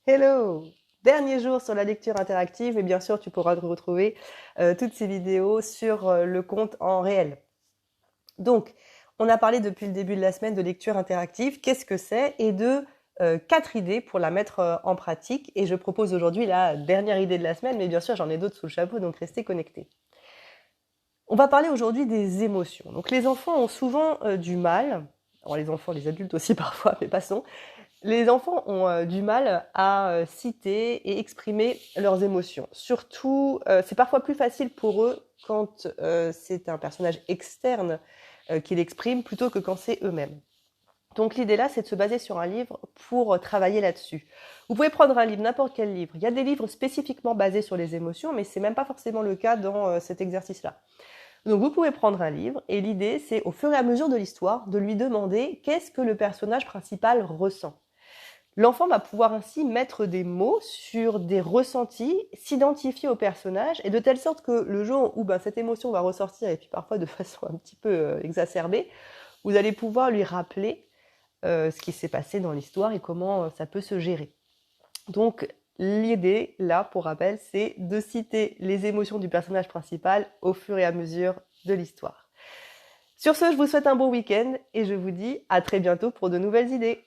Hello! Dernier jour sur la lecture interactive et bien sûr tu pourras retrouver toutes ces vidéos sur le compte en réel. Donc, on a parlé depuis le début de la semaine de lecture interactive, qu'est-ce que c'est et de 4 idées pour la mettre en pratique. Et je propose aujourd'hui la dernière idée de la semaine, mais bien sûr j'en ai d'autres sous le chapeau, donc restez connectés. On va parler aujourd'hui des émotions. Donc les enfants ont souvent du mal, alors les enfants, les adultes aussi parfois, mais passons. Les enfants ont du mal à citer et exprimer leurs émotions. Surtout, c'est parfois plus facile pour eux quand c'est un personnage externe qui l'exprime plutôt que quand c'est eux-mêmes. Donc l'idée là, c'est de se baser sur un livre pour travailler là-dessus. Vous pouvez prendre un livre, n'importe quel livre. Il y a des livres spécifiquement basés sur les émotions, mais c'est même pas forcément le cas dans cet exercice-là. Donc vous pouvez prendre un livre et l'idée, c'est au fur et à mesure de l'histoire de lui demander qu'est-ce que le personnage principal ressent. L'enfant va pouvoir ainsi mettre des mots sur des ressentis, s'identifier au personnage, et de telle sorte que le jour où cette émotion va ressortir, et puis parfois de façon un petit peu exacerbée, vous allez pouvoir lui rappeler ce qui s'est passé dans l'histoire et comment ça peut se gérer. Donc l'idée, là, pour rappel, c'est de citer les émotions du personnage principal au fur et à mesure de l'histoire. Sur ce, je vous souhaite un bon week-end et je vous dis à très bientôt pour de nouvelles idées.